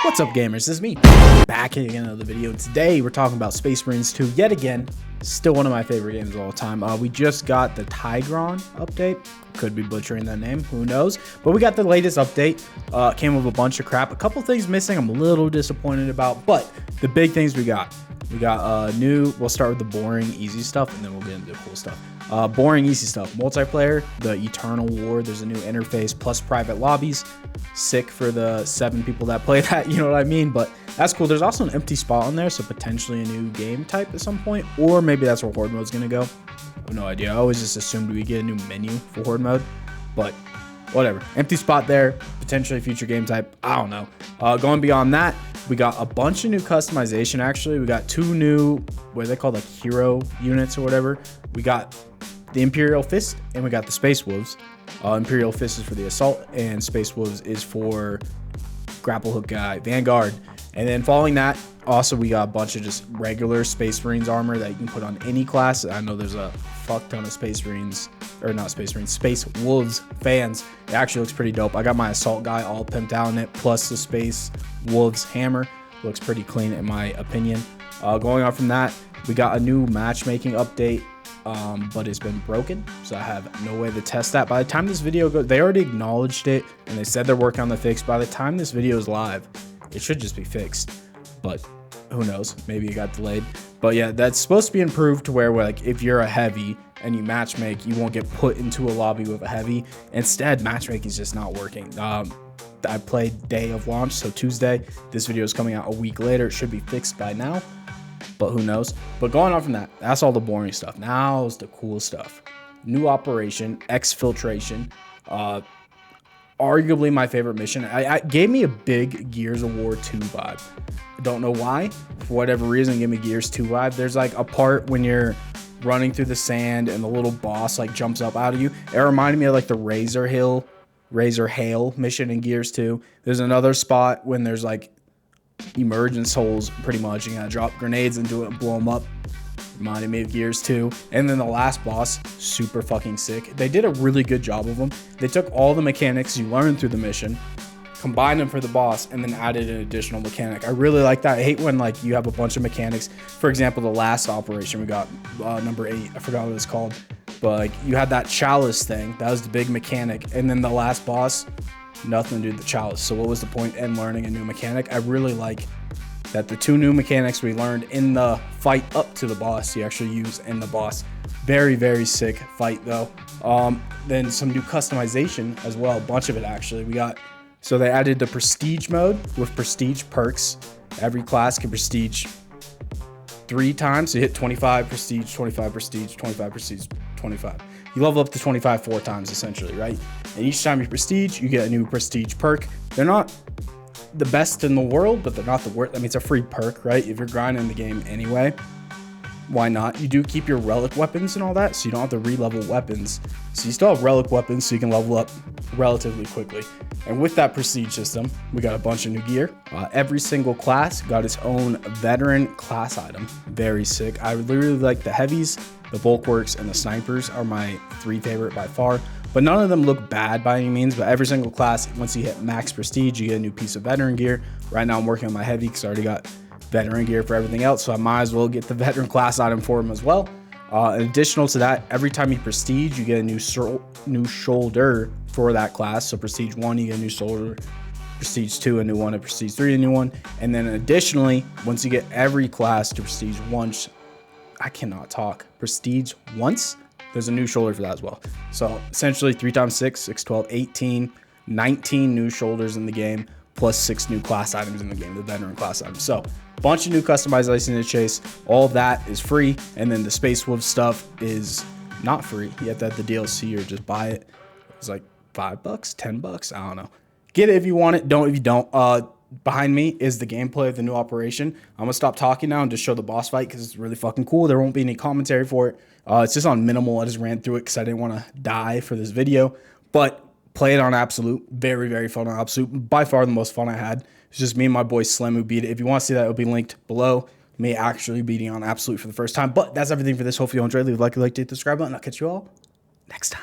What's up, gamers? This is me back in another video. Today we're talking about Space Marines 2 yet again. Still one of my favorite games of all time. We just got the Trygon update. Could be butchering that name, who knows? But we got the latest update. Came with a bunch of crap. A couple things missing I'm a little disappointed about, but the big things we got we'll start with the boring easy stuff and then we'll get into the cool stuff. Boring easy stuff: multiplayer, the Eternal War, there's a new interface plus private lobbies. Sick for the 7 people that play that, you know what I mean? But that's cool. There's also an empty spot on there, so potentially a new game type at some point, or maybe that's where Horde mode's gonna go. I have no idea. I always just assumed we get a new menu for Horde mode, but whatever. Empty spot there, potentially future game type, I don't know. Going beyond that, we got a bunch of new customization. Actually, we got 2 new, what are they called, like hero units or whatever. We got the Imperial Fist and we got the Space Wolves. Imperial Fist is for the assault and Space Wolves is for grapple hook guy, Vanguard. And then following that, also we got a bunch of just regular Space Marines armor that you can put on any class. I know there's a fuck ton of Space Marines, or not Space Marines, Space Wolves fans. It actually looks pretty dope. I got my assault guy all pimped out in it, plus the Space Wolves hammer. Looks pretty clean in my opinion. Going on from that, we got a new matchmaking update, but it's been broken, so I have no way to test that. By the time this video goes, they already acknowledged it and they said they're working on the fix. By the time this video is live, it should just be fixed, but who knows, maybe it got delayed. But yeah, that's supposed to be improved to where like if you're a heavy and you matchmake, you won't get put into a lobby with a heavy. Instead, matchmaking is just not working. I played day of launch, so Tuesday. This video is coming out a week later. It should be fixed by now, but who knows. But going on from that, that's all the boring stuff. Now is the cool stuff. New operation, exfiltration. Arguably my favorite mission. I gave me a big Gears of War 2 vibe. I don't know why. For whatever reason, give me Gears 2 vibe. There's like a part when you're running through the sand and the little boss like jumps up out of you. It reminded me of like the Razor Hail mission in Gears 2. There's another spot when there's like emergence holes, pretty much. You gotta drop grenades into it and blow them up. Reminded me of Gears 2. And then the last boss, super fucking sick. They did a really good job of them. They took all the mechanics you learned through the mission, combined them for the boss, and then added an additional mechanic. I really like that. I hate when like you have a bunch of mechanics. For example, the last operation we got, number 8, I forgot what it's called, but like you had that chalice thing. That was the big mechanic. And then the last boss, nothing to do with the chalice. So what was the point in learning a new mechanic? I really like that the 2 new mechanics we learned in the fight up to the boss, you actually use in the boss. Very, very sick fight though. Then some new customization as well, a bunch of it actually. So they added the prestige mode with prestige perks. Every class can prestige 3 times. So you hit 25 prestige, 25 prestige, 25 prestige, 25. You level up to 25 4 times essentially, right? And each time you prestige, you get a new prestige perk. They're not the best in the world, but they're not the worst. I mean, it's a free perk, right? If you're grinding the game anyway, why not? You do keep your relic weapons and all that, so you don't have to re-level weapons. So you still have relic weapons, so you can level up relatively quickly. And with that prestige system, we got a bunch of new gear. Every single class got its own veteran class item. Very sick. I literally like the heavies, the bulwarks, and the snipers are my 3 favorite by far. But none of them look bad by any means, but every single class, once you hit max prestige, you get a new piece of veteran gear. Right now I'm working on my heavy because I already got veteran gear for everything else, so I might as well get the veteran class item for him as well. Additional to that, every time you prestige, you get a new shoulder for that class. So prestige 1, you get a new shoulder. Prestige 2, a new one. And prestige 3, a new one. And then additionally, once you get every class to prestige once, I cannot talk. Prestige once, there's a new shoulder for that as well. So essentially 3 times 6, 6, 12, 18, 19 new shoulders in the game, plus 6 new class items in the game, the veteran class items. So bunch of new customization to chase. All that is free. And then the Space Wolf stuff is not free. You have to have the DLC or just buy it. It's like $5, $10, I don't know. Get it if you want it, don't if you don't. Behind me is the gameplay of the new operation. I'm gonna stop talking now and just show the boss fight because it's really fucking cool. There won't be any commentary for it. It's just on minimal. I just ran through it because I didn't want to die for this video. But play it on Absolute. Very, very fun on Absolute. By far the most fun I had. It's just me and my boy Slim who beat it. If you want to see that, it'll be linked below. Me actually beating on Absolute for the first time. But that's everything for this. Hopefully you enjoyed. Leave a like, hit the subscribe button. I'll catch you all next time.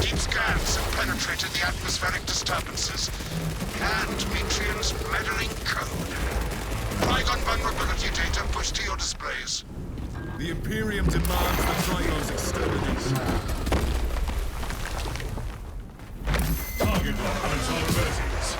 Deep scans have penetrated the atmospheric disturbances and Metrian's meddling code. Trygon vulnerability data pushed to your displays. The Imperium demands the Trygon's extermination. Target lock on its vulnerabilities.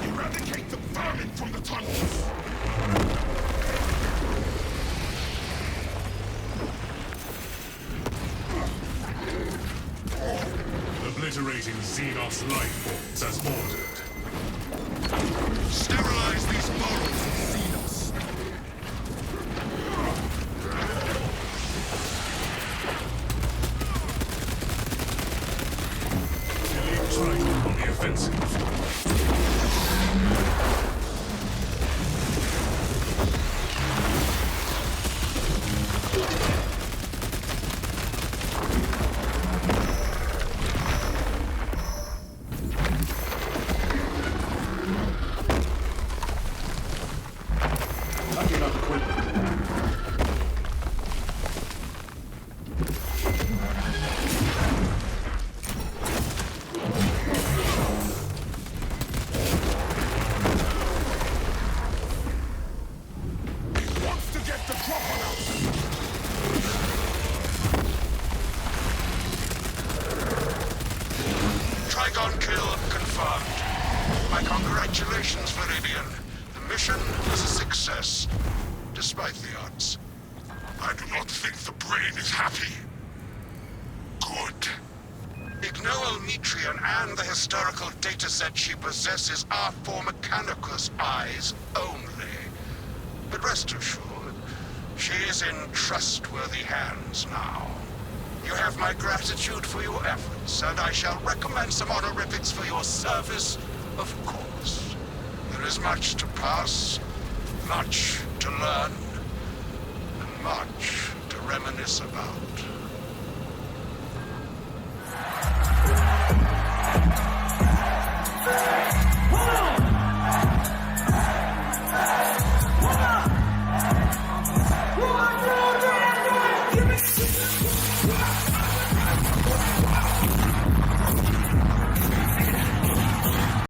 Eradicate the vermin from the tunnels! Obliterating Xenos life forms as ordered. Sterilize these morals of Xenos! Elite Trygon on the offensive. Trygon kill confirmed. My congratulations, Viridian. The mission was a success, despite the odds. I do not think the brain is happy. Good. Ignoel Metrian and the historical dataset she possesses are for Mechanicus eyes only. But rest assured, she is in trustworthy hands now. You have my gratitude for your efforts, and I shall recommend some honorifics for your service, of course. There is much to pass, much to learn, and much to reminisce about.